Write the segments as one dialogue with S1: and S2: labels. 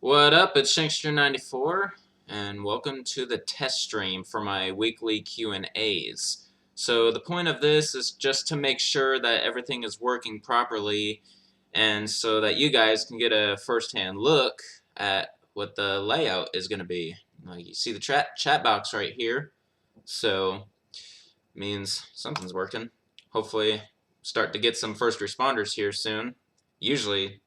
S1: What up? It's Shankster94, and welcome to the test stream for my weekly Q&As. So the point of this is just to make sure that everything is working properly, and so that you guys can get a first-hand look at what the layout is going to be. You see the chat box right here, so it means something's working. Hopefully start to get some first responders here soon. Usually,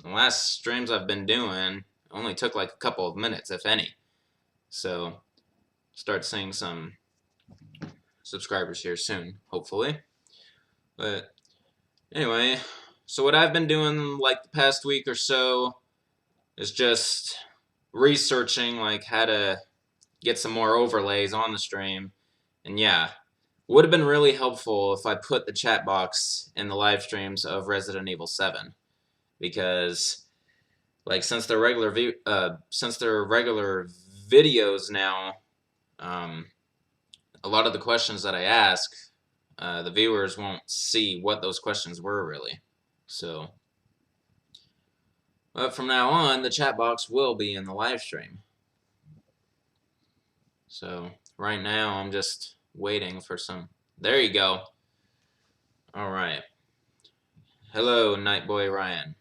S1: the last streams I've been doing only took like a couple of minutes, if any. So, start seeing some subscribers here soon, hopefully. But anyway, so what I've been doing like the past week or so is just researching like how to get some more overlays on the stream. And yeah, would have been really helpful if I put the chat box in the live streams of Resident Evil 7, because like since they're regular videos now, a lot of the questions that I ask, the viewers won't see what those questions were really. So, but from now on, the chat box will be in the live stream. So right now, I'm just waiting for some. There you go. All right. Hello, Nightboy Ryan.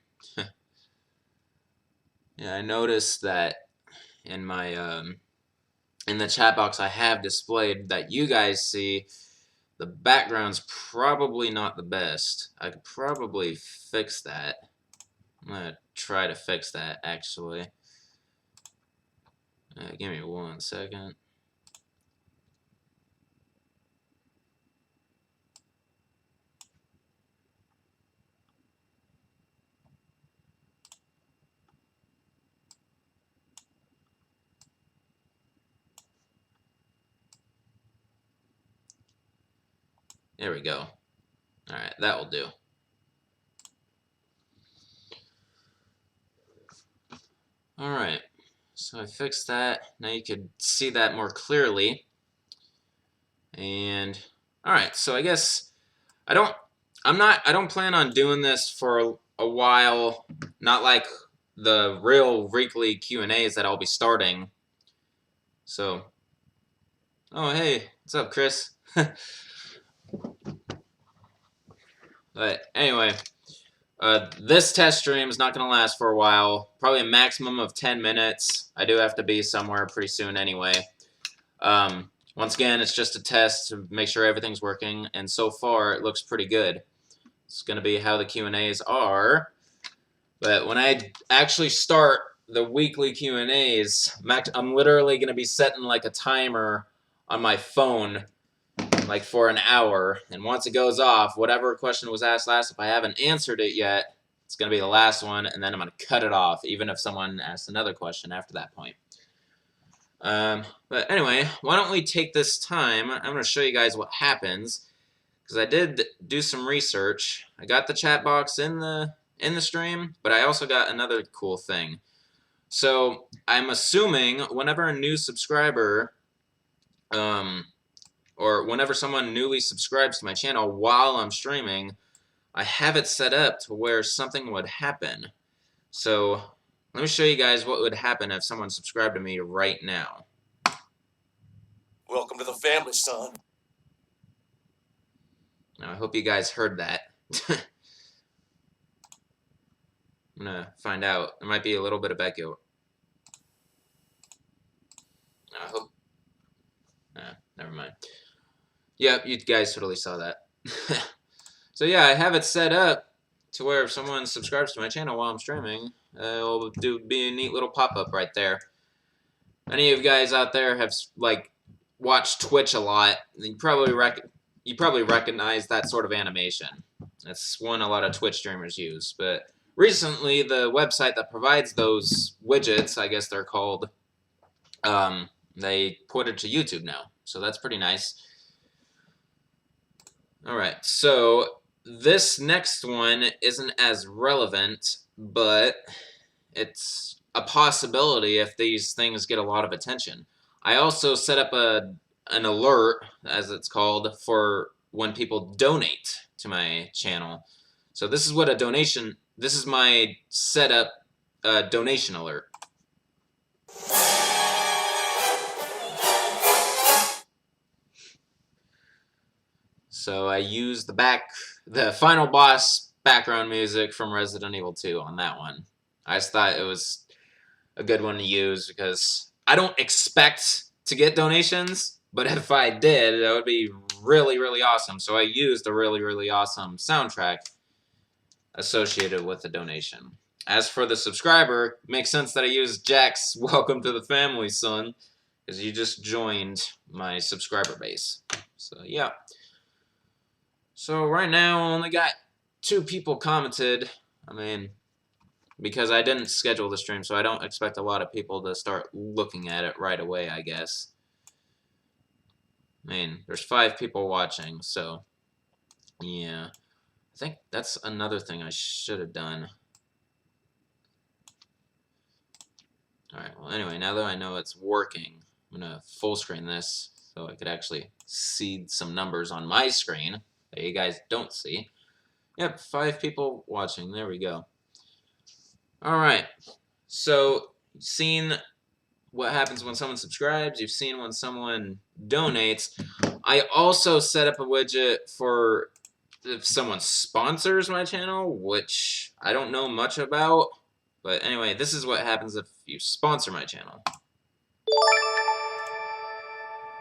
S1: Yeah, I noticed that in my in the chat box I have displayed that you guys see, the background's probably not the best. I could probably fix that. I'm gonna try to fix that actually. Give me 1 second. There we go. Alright, that will do. Alright, so I fixed that. Now you can see that more clearly. And alright, so I guess I don't plan on doing this for a while. Not like the real weekly Q&As that I'll be starting. So, oh hey, what's up, Chris? But anyway, this test stream is not going to last for a while. Probably a maximum of 10 minutes. I do have to be somewhere pretty soon anyway. Once again, it's just a test to make sure everything's working, and so far it looks pretty good. It's going to be how the Q&As are. But when I actually start the weekly Q&As, I'm literally going to be setting like a timer on my phone like for an hour, and once it goes off, whatever question was asked last, if I haven't answered it yet, it's going to be the last one, and then I'm going to cut it off, even if someone asks another question after that point. But anyway, why don't we take this time, I'm going to show you guys what happens, because I did do some research. I got the chat box in the stream, but I also got another cool thing. So I'm assuming whenever a new subscriber, or whenever someone newly subscribes to my channel while I'm streaming, I have it set up to where something would happen. So let me show you guys what would happen if someone subscribed to me right now.
S2: Welcome to the family, son.
S1: Now, I hope you guys heard that. I'm gonna find out. There might be a little bit of echo. I hope. Never mind. Yep, you guys totally saw that. So yeah, I have it set up to where if someone subscribes to my channel while I'm streaming, it'll be a neat little pop-up right there. Any of you guys out there have like watched Twitch a lot, you probably recognize that sort of animation. That's one a lot of Twitch streamers use. But recently, the website that provides those widgets, I guess they're called, they ported to YouTube now, so that's pretty nice. Alright, so this next one isn't as relevant, but it's a possibility if these things get a lot of attention. I also set up an alert, as it's called, for when people donate to my channel. So this is what a donation, this is my setup donation alert. So I used the final boss background music from Resident Evil 2 on that one. I just thought it was a good one to use because I don't expect to get donations, but if I did, that would be really, really awesome. So I used a really, really awesome soundtrack associated with the donation. As for the subscriber, it makes sense that I used Jack's Welcome to the Family, son, because you just joined my subscriber base. So, yeah. So, right now, I only got 2 people commented. I mean, because I didn't schedule the stream, so I don't expect a lot of people to start looking at it right away, I guess. I mean, there's 5 people watching, so, yeah. I think that's another thing I should have done. Alright, well anyway, now that I know it's working, I'm going to full screen this so I could actually see some numbers on my screen that you guys don't see. Yep, 5 people watching. There we go. Alright, so you've seen what happens when someone subscribes. You've seen when someone donates. I also set up a widget for if someone sponsors my channel, which I don't know much about. But anyway, this is what happens if you sponsor my channel.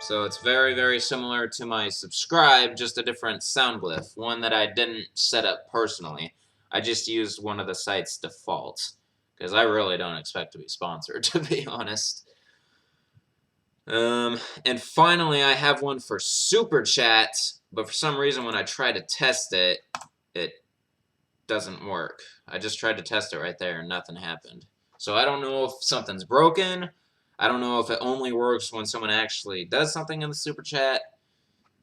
S1: So it's very, very similar to my subscribe, just a different sound glyph. One that I didn't set up personally. I just used one of the site's defaults. Because I really don't expect to be sponsored, to be honest. And finally, I have one for Super Chat. But for some reason, when I try to test it, it doesn't work. I just tried to test it right there and nothing happened. So I don't know if something's broken. I don't know if it only works when someone actually does something in the Super Chat.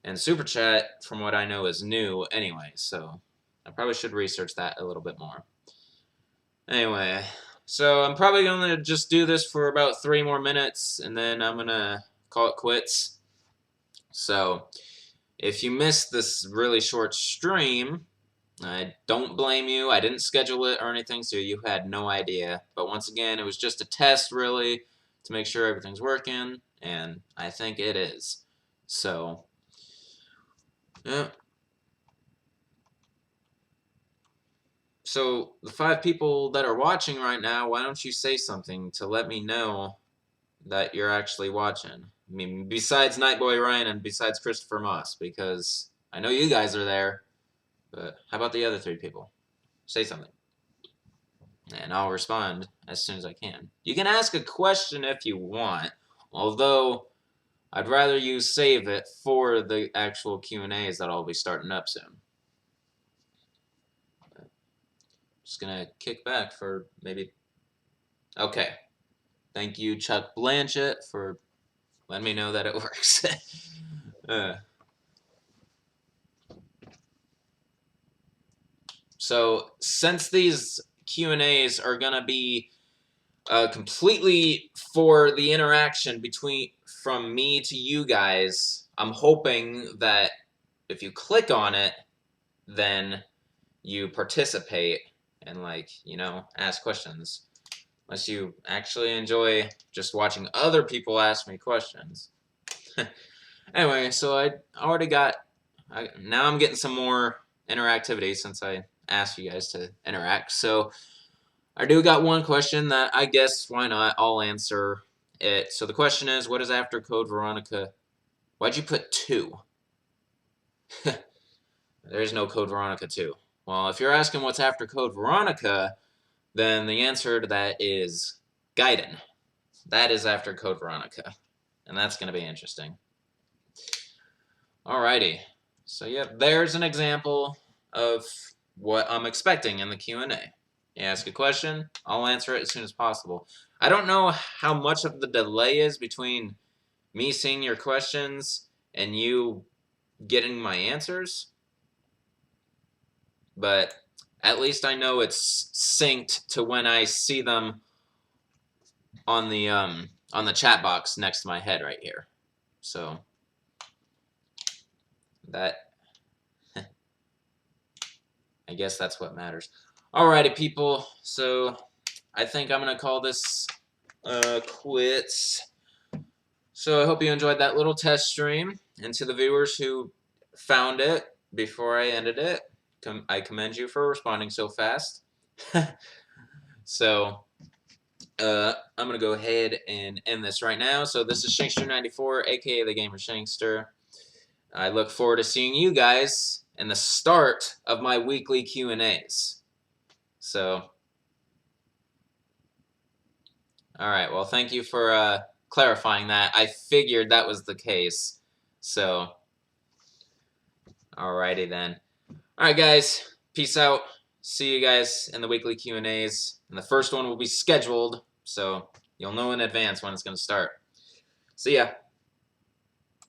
S1: And Super Chat, from what I know, is new anyway. So I probably should research that a little bit more. Anyway, so I'm probably going to just do this for about 3 more minutes. And then I'm going to call it quits. So if you missed this really short stream, I don't blame you. I didn't schedule it or anything, so you had no idea. But once again, it was just a test, really, to make sure everything's working, and I think it is. So, yeah. So, the 5 people that are watching right now, why don't you say something to let me know that you're actually watching? I mean, besides Nightboy Ryan and besides Christopher Moss, because I know you guys are there. But how about the other 3 people? Say something. And I'll respond as soon as I can. You can ask a question if you want, although I'd rather you save it for the actual Q&As that I'll be starting up soon. Just gonna kick back for maybe... Okay. Thank you, Chuck Blanchett, for letting me know that it works. So, since these Q&As are going to be completely for the interaction from me to you guys, I'm hoping that if you click on it, then you participate and, like, you know, ask questions. Unless you actually enjoy just watching other people ask me questions. Anyway, so I already got... now I'm getting some more interactivity since I asked you guys to interact. So I do got one question that I guess, why not, I'll answer it. So the question is, what is after Code Veronica? Why'd you put 2? There's no Code Veronica 2. Well, if you're asking what's after Code Veronica, then the answer to that is Gaiden. That is after Code Veronica. And that's going to be interesting. Alrighty. So, yep, there's an example of what I'm expecting in the Q&A. You ask a question, I'll answer it as soon as possible. I don't know how much of the delay is between me seeing your questions and you getting my answers, but at least I know it's synced to when I see them on the chat box next to my head right here. So that I guess that's what matters. Alrighty, people. So I think I'm gonna call this quits. So I hope you enjoyed that little test stream, and to the viewers who found it, before I ended it, I commend you for responding so fast. So, I'm going to go ahead and end this right now. So this is Shankster94, aka the Gamer Shankster. I look forward to seeing you guys in the start of my weekly Q&As. So, alright, well, thank you for clarifying that. I figured that was the case. So, alrighty then. Alright, guys, peace out. See you guys in the weekly Q&As. And the first one will be scheduled, so you'll know in advance when it's going to start. See ya.